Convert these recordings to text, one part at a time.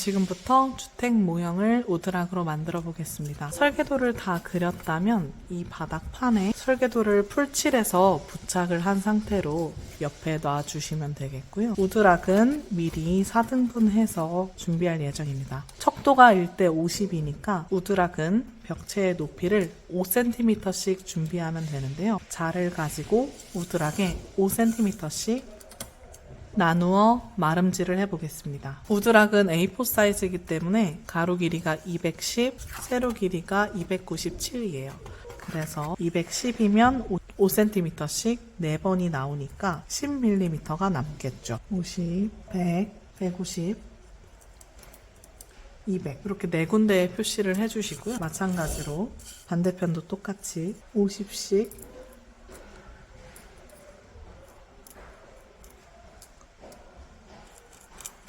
지금부터 주택 모형을 우드락으로 만들어 보겠습니다. 설계도를 다 그렸다면 이 바닥판에 설계도를 풀칠해서 부착을 한 상태로 옆에 놔주시면 되겠고요. 우드락은 미리 4등분해서 준비할 예정입니다. 척도가 1대 50이니까 우드락은 벽체의 높이를 5cm씩 준비하면 되는데요. 자를 가지고 우드락에 5cm씩 나누어 마름질을 해보겠습니다. 우드락은 A4 사이즈이기 때문에 가로 길이가 210, 세로 길이가 297이에요. 그래서 210이면 5cm씩 4번이 나오니까 10mm가 남겠죠. 50, 100, 150, 200 이렇게 4군데에 표시를 해주시고요. 마찬가지로 반대편도 똑같이 50씩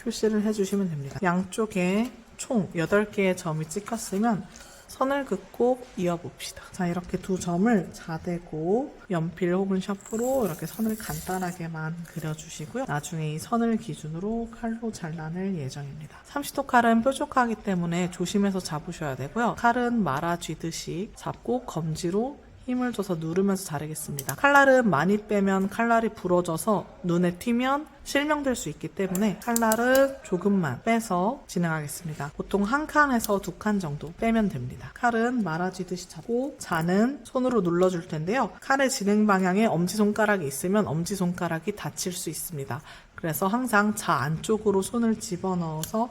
표시를 해주시면 됩니다. 양쪽에 총 8개의 점이 찍혔으면 선을 긋고 이어봅시다. 자, 이렇게 두 점을 자대고 연필 혹은 샤프로 이렇게 선을 간단하게만 그려주시고요. 나중에 이 선을 기준으로 칼로 잘라낼 예정입니다. 30도 칼은 뾰족하기 때문에 조심해서 잡으셔야 되고요. 칼은 말아 쥐듯이 잡고 검지로 힘을 줘서 누르면서 자르겠습니다. 칼날은 많이 빼면 칼날이 부러져서 눈에 튀면 실명될 수 있기 때문에 칼날은 조금만 빼서 진행하겠습니다. 보통 한 칸에서 2칸 정도 빼면 됩니다. 칼은 말아쥐듯이 잡고 자는 손으로 눌러줄 텐데요. 칼의 진행 방향에 엄지손가락이 있으면 엄지손가락이 다칠 수 있습니다. 그래서 항상 자 안쪽으로 손을 집어넣어서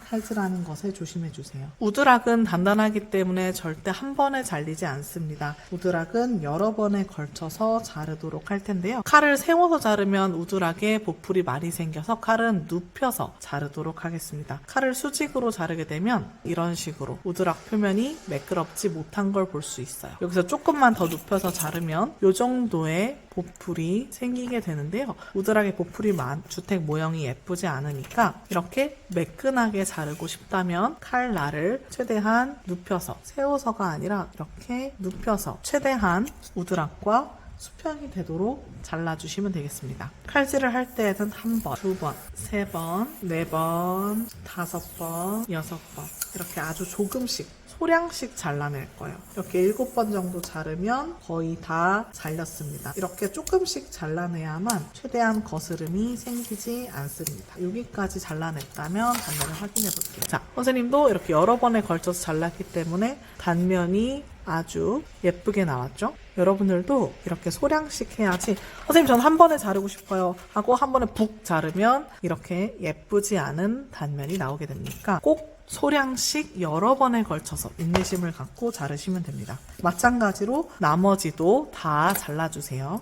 칼질하는 것에 조심해주세요. 우드락은 단단하기 때문에 절대 한 번에 잘리지 않습니다. 우드락은 여러 번에 걸쳐서 자르도록 할 텐데요. 칼을 세워서 자르면 우드락에 보풀이 많이 생겨서 칼은 눕혀서 자르도록 하겠습니다. 칼을 수직으로 자르게 되면 이런 식으로 우드락 표면이 매끄럽지 못한 걸 볼 수 있어요. 여기서 조금만 더 눕혀서 자르면 이 정도의 보풀이 생기게 되는데요. 우드락에 보풀이 주택 모형이 예쁘지 않으니까 이렇게 매끈하게 자르고 싶다면 칼날을 최대한 눕혀서, 세워서가 아니라 이렇게 눕혀서 최대한 우드락과 수평이 되도록 잘라주시면 되겠습니다. 칼질을 할 때에는 1번, 2번, 3번, 4번, 5번, 6번 이렇게 아주 조금씩 소량씩 잘라낼 거예요. 이렇게 7번 정도 자르면 거의 다 잘렸습니다. 이렇게 조금씩 잘라내야만 최대한 거스름이 생기지 않습니다. 여기까지 잘라냈다면 단면을 확인해 볼게요. 자, 선생님도 이렇게 여러 번에 걸쳐서 잘랐기 때문에 단면이 아주 예쁘게 나왔죠? 여러분들도 이렇게 소량씩 해야지 선생님 전 한 번에 자르고 싶어요 하고 한 번에 푹 자르면 이렇게 예쁘지 않은 단면이 나오게 됩니까? 꼭 소량씩 여러 번에 걸쳐서 인내심을 갖고 자르시면 됩니다. 마찬가지로 나머지도 다 잘라주세요.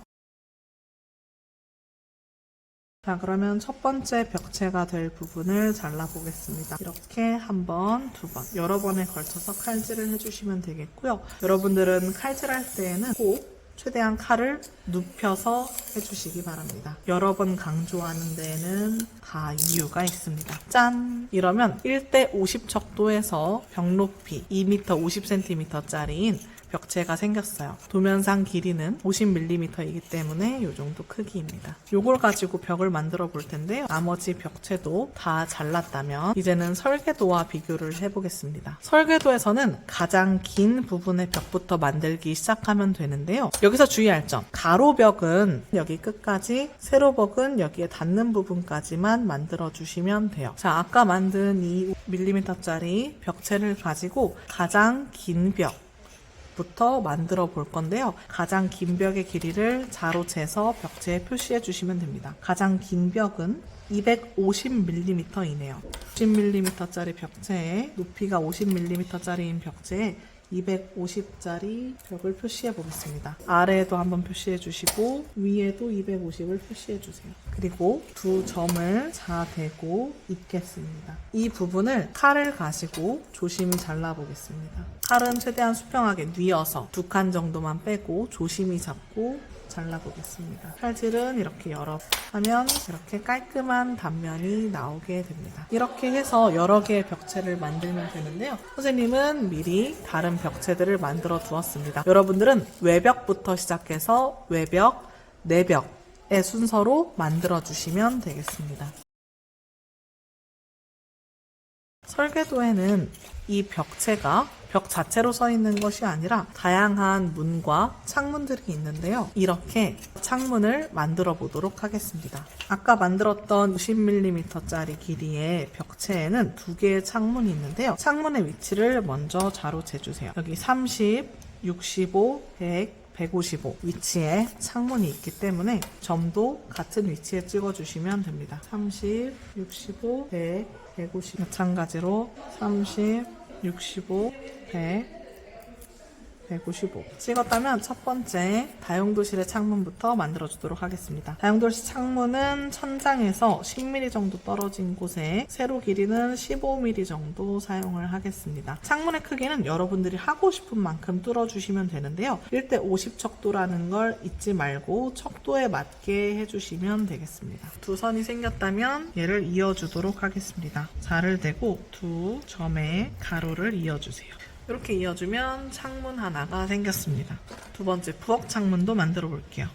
자, 그러면 첫 번째 벽체가 될 부분을 잘라보겠습니다. 이렇게 한 번, 2번 여러 번에 걸쳐서 칼질을 해주시면 되겠고요. 여러분들은 칼질할 때에는 꼭 최대한 칼을 눕혀서 해주시기 바랍니다. 여러 번 강조하는 데에는 다 이유가 있습니다. 짠! 이러면 1대 50 척도에서 벽 높이 2m 50cm짜리인 벽체가 생겼어요. 도면상 길이는 50mm이기 때문에 이 정도 크기입니다. 요걸 가지고 벽을 만들어 볼 텐데요. 나머지 벽체도 다 잘랐다면 이제는 설계도와 비교를 해보겠습니다. 설계도에서는 가장 긴 부분의 벽부터 만들기 시작하면 되는데요. 여기서 주의할 점, 가로벽은 여기 끝까지, 세로벽은 여기에 닿는 부분까지만 만들어 주시면 돼요. 자, 아까 만든 이 5mm짜리 벽체를 가지고 가장 긴 벽 부터 만들어 볼 건데요. 가장 긴 벽의 길이를 자로 재서 벽체에 표시해 주시면 됩니다. 가장 긴 벽은 250mm이네요. 50mm짜리 벽체에 높이가 50mm짜리인 벽체에 250짜리 벽을 표시해 보겠습니다. 아래에도 한번 표시해 주시고 위에도 250을 표시해 주세요. 그리고 두 점을 자대고 입겠습니다. 이 부분을 칼을 가지고 조심히 잘라 보겠습니다. 칼은 최대한 수평하게 뉘어서 2칸 정도만 빼고 조심히 잡고 잘라보겠습니다. 칼질은 이렇게 하면 이렇게 깔끔한 단면이 나오게 됩니다. 이렇게 해서 여러 개의 벽체를 만들면 되는데요. 선생님은 미리 다른 벽체들을 만들어 두었습니다. 여러분들은 외벽부터 시작해서 외벽, 내벽의 순서로 만들어 주시면 되겠습니다. 설계도에는 이 벽체가 벽 자체로 서 있는 것이 아니라 다양한 문과 창문들이 있는데요. 이렇게 창문을 만들어 보도록 하겠습니다. 아까 만들었던 90mm짜리 길이의 벽체에는 2개의 창문이 있는데요. 창문의 위치를 먼저 자로 재주세요. 여기 30, 65, 100, 155 위치에 창문이 있기 때문에 점도 같은 위치에 찍어주시면 됩니다. 30, 65, 100, 150 마찬가지로 30, 65, 100, 155 찍었다면 첫 번째 다용도실의 창문부터 만들어 주도록 하겠습니다. 다용도실 창문은 천장에서 10mm 정도 떨어진 곳에 세로 길이는 15mm 정도 사용을 하겠습니다. 창문의 크기는 여러분들이 하고 싶은 만큼 뚫어 주시면 되는데요. 1대 50 척도라는 걸 잊지 말고 척도에 맞게 해주시면 되겠습니다. 두 선이 생겼다면 얘를 이어주도록 하겠습니다. 자를 대고 두 점에 가로를 이어주세요. 이렇게 이어주면 창문 하나가 생겼습니다. 두 번째 부엌 창문도 만들어 볼게요.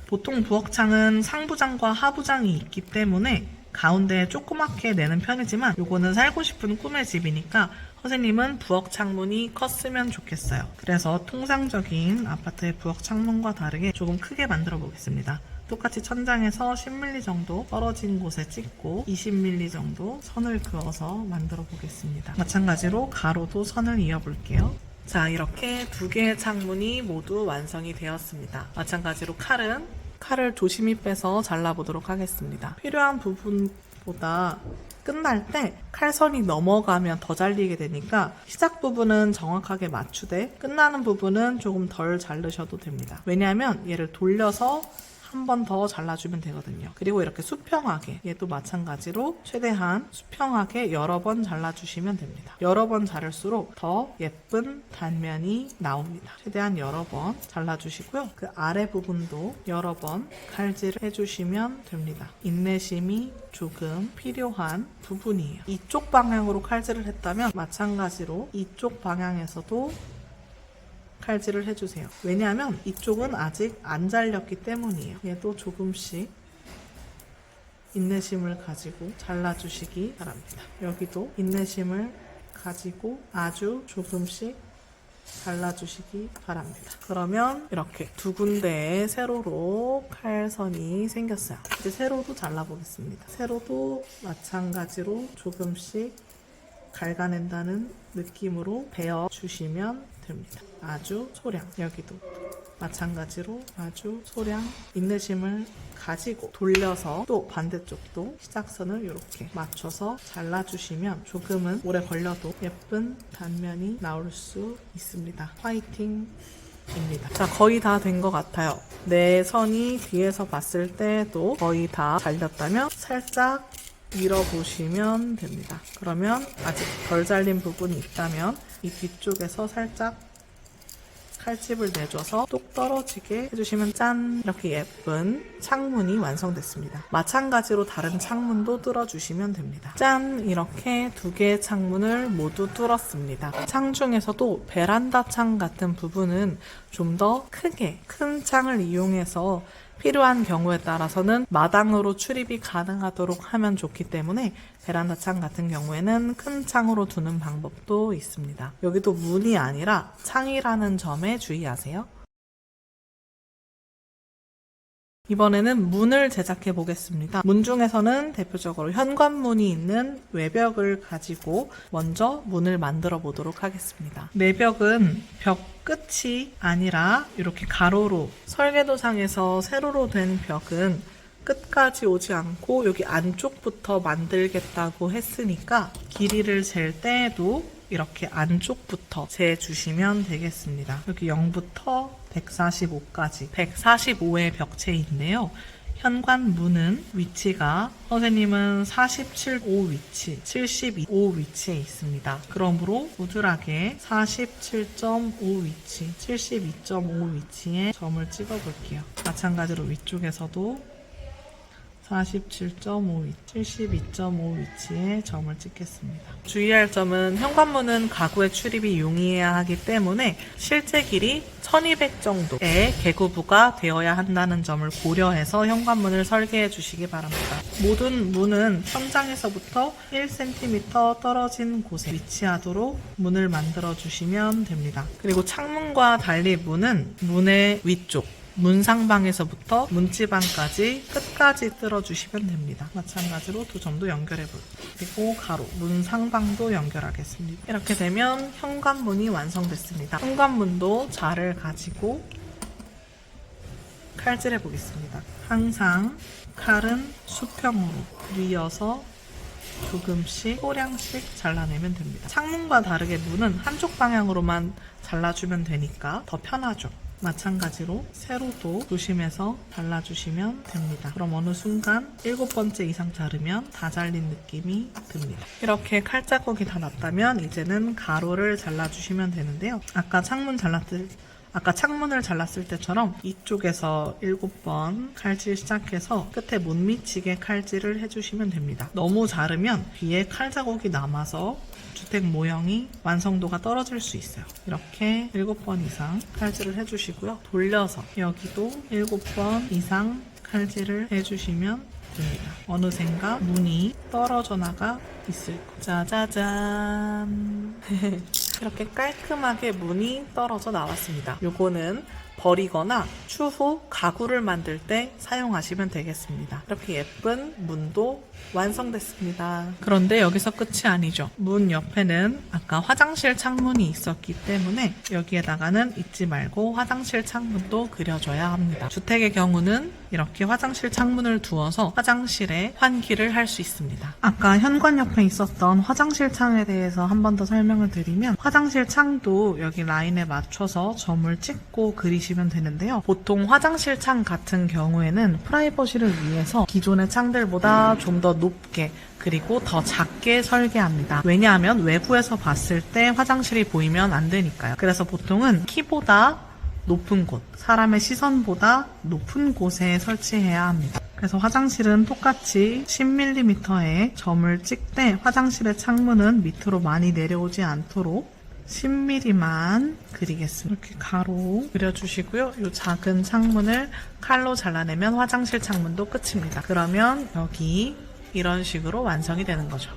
보통 부엌창은 상부장과 하부장이 있기 때문에 가운데에 조그맣게 내는 편이지만 요거는 살고 싶은 꿈의 집이니까 선생님은 부엌 창문이 컸으면 좋겠어요. 그래서 통상적인 아파트의 부엌 창문과 다르게 조금 크게 만들어 보겠습니다. 똑같이 천장에서 10mm 정도 떨어진 곳에 찍고 20mm 정도 선을 그어서 만들어 보겠습니다. 마찬가지로 가로도 선을 이어 볼게요. 자, 이렇게 2개의 창문이 모두 완성이 되었습니다. 마찬가지로 칼을 조심히 빼서 잘라보도록 하겠습니다. 필요한 부분보다 끝날 때 칼선이 넘어가면 더 잘리게 되니까 시작 부분은 정확하게 맞추되 끝나는 부분은 조금 덜 자르셔도 됩니다. 왜냐하면 얘를 돌려서 한 번 더 잘라주면 되거든요. 그리고 이렇게 수평하게 얘도 마찬가지로 최대한 수평하게 여러 번 잘라주시면 됩니다. 여러 번 자를수록 더 예쁜 단면이 나옵니다. 최대한 여러 번 잘라주시고요. 그 아래 부분도 여러 번 칼질을 해주시면 됩니다. 인내심이 조금 필요한 부분이에요. 이쪽 방향으로 칼질을 했다면 마찬가지로 이쪽 방향에서도 칼질을 해주세요. 왜냐하면 이쪽은 아직 안 잘렸기 때문이에요. 얘도 조금씩 인내심을 가지고 잘라주시기 바랍니다. 여기도 인내심을 가지고 아주 조금씩 잘라주시기 바랍니다. 그러면 이렇게 2군데의 세로로 칼선이 생겼어요. 이제 세로도 잘라보겠습니다. 세로도 마찬가지로 조금씩 갈가낸다는 느낌으로 베어주시면 됩니다. 아주 소량, 여기도 마찬가지로 아주 소량 인내심을 가지고 돌려서 또 반대쪽도 시작선을 이렇게 맞춰서 잘라주시면 조금은 오래 걸려도 예쁜 단면이 나올 수 있습니다. 화이팅입니다. 자, 거의 다 된 것 같아요. 내 선이 뒤에서 봤을 때도 거의 다 잘렸다면 살짝 밀어보시면 됩니다. 그러면 아직 덜 잘린 부분이 있다면 이 뒤쪽에서 살짝 칼집을 내줘서 똑 떨어지게 해주시면 짠! 이렇게 예쁜 창문이 완성됐습니다. 마찬가지로 다른 창문도 뚫어주시면 됩니다. 짠! 이렇게 2개의 창문을 모두 뚫었습니다. 창 중에서도 베란다 창 같은 부분은 좀 더 크게 큰 창을 이용해서 필요한 경우에 따라서는 마당으로 출입이 가능하도록 하면 좋기 때문에 베란다 창 같은 경우에는 큰 창으로 두는 방법도 있습니다. 여기도 문이 아니라 창이라는 점에 주의하세요. 이번에는 문을 제작해 보겠습니다. 문 중에서는 대표적으로 현관문이 있는 외벽을 가지고 먼저 문을 만들어 보도록 하겠습니다. 내벽은 벽 끝이 아니라 이렇게 가로로, 설계도상에서 세로로 된 벽은 끝까지 오지 않고 여기 안쪽부터 만들겠다고 했으니까 길이를 잴 때에도 이렇게 안쪽부터 재주시면 되겠습니다. 여기 0부터 145까지 145의 벽체인데요. 현관 문은 위치가 선생님은 47호 위치, 72호 위치에 있습니다. 그러므로 우드락에 47.5 위치, 72.5 위치에 점을 찍어 볼게요. 마찬가지로 위쪽에서도 47.5 위치, 72.5 위치에 점을 찍겠습니다. 주의할 점은 현관문은 가구의 출입이 용이해야 하기 때문에 실제 길이 1200 정도의 개구부가 되어야 한다는 점을 고려해서 현관문을 설계해 주시기 바랍니다. 모든 문은 천장에서부터 1cm 떨어진 곳에 위치하도록 문을 만들어 주시면 됩니다. 그리고 창문과 달리 문은 문의 위쪽, 문상방에서부터 문지방까지 끝까지 뚫어주시면 됩니다. 마찬가지로 두 점도 연결해볼게요. 그리고 가로, 문상방도 연결하겠습니다. 이렇게 되면 현관문이 완성됐습니다. 현관문도 자를 가지고 칼질해 보겠습니다. 항상 칼은 수평으로 뉘어서 조금씩 소량씩 잘라내면 됩니다. 창문과 다르게 문은 한쪽 방향으로만 잘라주면 되니까 더 편하죠. 마찬가지로 세로도 조심해서 잘라주시면 됩니다. 그럼 어느 순간 7번째 이상 자르면 다 잘린 느낌이 듭니다. 이렇게 칼자국이 다 났다면 이제는 가로를 잘라주시면 되는데요. 아까 창문을 잘랐을 때처럼 이쪽에서 7번 칼질 시작해서 끝에 못 미치게 칼질을 해주시면 됩니다. 너무 자르면 뒤에 칼자국이 남아서 주택 모형이 완성도가 떨어질 수 있어요. 이렇게 7번 이상 칼질을 해주시고요. 돌려서 여기도 7번 이상 칼질을 해주시면 됩니다. 어느샌가 문이 떨어져 나가 있을 거예요. 짜자잔. 이렇게 깔끔하게 문이 떨어져 나왔습니다. 요거는 버리거나 추후 가구를 만들 때 사용하시면 되겠습니다. 이렇게 예쁜 문도 완성됐습니다. 그런데 여기서 끝이 아니죠. 문 옆에는 아까 화장실 창문이 있었기 때문에 여기에다가는 잊지 말고 화장실 창문도 그려줘야 합니다. 주택의 경우는 이렇게 화장실 창문을 두어서 화장실에 환기를 할 수 있습니다. 아까 현관 옆에 있었던 화장실 창에 대해서 한 번 더 설명을 드리면 화장실 창도 여기 라인에 맞춰서 점을 찍고 그리시면 되는데요. 보통 화장실 창 같은 경우에는 프라이버시를 위해서 기존의 창들보다 좀 더 높게 그리고 더 작게 설계합니다. 왜냐하면 외부에서 봤을 때 화장실이 보이면 안 되니까요. 그래서 보통은 키보다 높은 곳, 사람의 시선보다 높은 곳에 설치해야 합니다. 그래서 화장실은 똑같이 10mm의 점을 찍되 화장실의 창문은 밑으로 많이 내려오지 않도록 10mm만 그리겠습니다. 이렇게 가로 그려주시고요. 이 작은 창문을 칼로 잘라내면 화장실 창문도 끝입니다. 그러면 여기 이런 식으로 완성이 되는 거죠.